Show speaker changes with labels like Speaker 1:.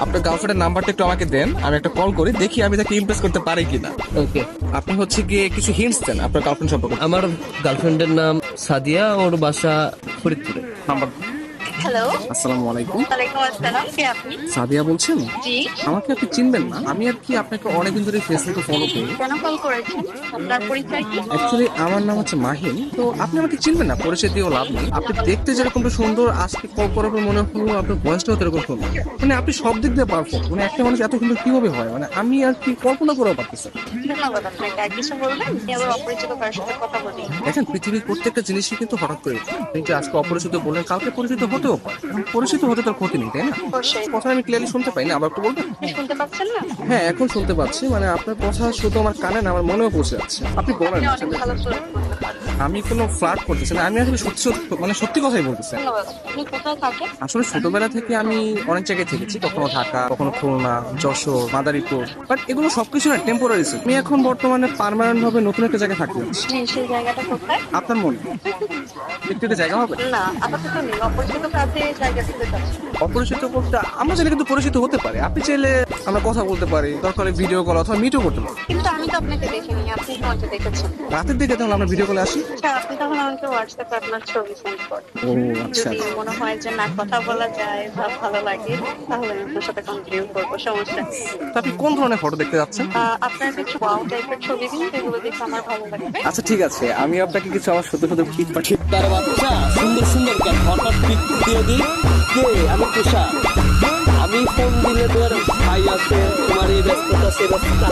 Speaker 1: আপনার গার্লফ্রেন্ডের নাম্বারটা একটু আমাকে দেন, আমি একটা কল করি, দেখি আমি তাকে ইমপ্রেস করতে পারি কিনা।
Speaker 2: ওকে।
Speaker 1: আপনি হচ্ছে গিয়ে কিছু হিন্টস দেন আপনার গার্লফ্রেন্ড সম্পর্কে।
Speaker 2: আমার গার্লফ্রেন্ডের নাম সাদিয়া, ওর বাসা ফরিদপুরে।
Speaker 1: নাম্বার।
Speaker 3: হ্যালো।
Speaker 1: আসসালামু আলাইকুম।
Speaker 3: ওয়ালাইকুম আসসালাম, কে আপনি?
Speaker 1: সাদিয়া বলছেন?
Speaker 3: জি।
Speaker 1: আমাকে আপনি চিনবেন না, আমি আর কি আপনাকে অনেকদিন ধরে ফেসবুকে ফলো করি।
Speaker 3: কেন কল করেছেন? আপনার পরিচয় কি?
Speaker 1: অ্যাকচুয়ালি আমার নাম হচ্ছে মাহিন, তো আপনি আমাকে চিনবেন না, পরিচয় দিয়েও লাভ নেই। আপনি দেখতে যেরকমটা সুন্দর, আজকে কল করার পর মনে হলো আপনার বয়সটাও এরকম সুন্দর। মানে আপনি সব দিক দিয়ে পারফেক্ট, মানে একটা মানুষ এত সুন্দর কিভাবে হয়, মানে আমি আর কি কল্পনা করেও পারতেছি না।
Speaker 3: ধন্যবাদ আপনাকে। আর কিছু বলবেন? আমি আবার অপরিচিত কারোর সাথে কথা বলি।
Speaker 1: দেখেন, পৃথিবীর প্রত্যেকটা জিনিসই কিন্তু হঠাৎ করে হয়। আপনি যে আজকে অপরিচিত বললেন, কালকে পরিচিত হতেও পারে। এখন পরিচিত হতে তার ক্ষতি নেই, তাই না?
Speaker 3: অবশ্যই।
Speaker 1: কথা আমি ক্লিয়ারলি শুনতে পাই না, আবার একটু বলবেন?
Speaker 3: শুনতে পাচ্ছেন না?
Speaker 1: হ্যাঁ, এখন শুনতে পাচ্ছি। মানে আপনার কথা শুধু আমার কানে না, আমার মনেও পৌঁছে যাচ্ছে। আপনি বলেন।
Speaker 3: আপনি অনেক ভালো ফ্লার্ট করতে পারেন।
Speaker 1: আমি কোনো ফ্লার্ট করতেছি না, আমি আসলে সত্যি সত্যি, মানে সত্যি কথাই বলতেছি।
Speaker 3: ধন্যবাদ। আপনি কোথায় থাকেন?
Speaker 1: আসলে ছোটবেলা থেকে আমি অনেক জায়গায় থেকেছি, কখনো ঢাকা, কখনো খুলনা, যশোর, মাদারীপুর, বাট এগুলো সবকিছু না টেম্পোরারি। আমি এখন বর্তমানে পার্মানেন্ট ভাবে নতুন একটা জায়গায় থাকতে যাচ্ছি।
Speaker 3: জি, সেই জায়গাটা কোথায়?
Speaker 1: আপনার মনে একটু একটা জায়গা হবে?
Speaker 3: না, আপাতত নেই। অপরিচিত কাজে জায়গা থেকে যাচ্ছি।
Speaker 1: অপরিচিত বলতে আমরা চাইলে কিন্তু পরিচিত হতে পারি। আপনি চাইলে আমরা কথা বলতে পারি, দরকার হলে ভিডিও কল অথবা মিটও করতে পারি।
Speaker 3: কিন্তু আমি তো আপনাকে দেখিনি, আপনি আমাকে দেখেছেন।
Speaker 1: রাতের দিকে তাহলে আমরা ভিডিও কলে আসি।
Speaker 3: আচ্ছা, আপনি তখন আমাকে হোয়াটসঅ্যাপে আপনার ছবি সেন্ড করেন।
Speaker 1: ও আচ্ছা।
Speaker 3: যদি মনে হয় যে না, কথা বলা যায় বা ভালো লাগে, তাহলে আমি আপনার সাথে কন্টিনিউ করবো, সমস্যা নেই।
Speaker 1: তো আপনি কোন ধরনের ফটো দেখতে যাচ্ছেন?
Speaker 3: আপনার কিছু ওয়াও টাইপের ছবি দিন, যেগুলো দেখে আমার ভালো লাগবে।
Speaker 1: আচ্ছা ঠিক আছে, আমি আপনাকে কিছু আমার সত্য সত্য পিক পাঠিয়ে।
Speaker 2: তার বাচ্চা সুন্দর সুন্দর কেন হঠাৎ পিক দিয়ে দিই। কে? আমি তুষার। আমি ফোন দিলে তোর ভাই আছে, তোমার এই ব্যস্ততা সে ব্যস্ততা,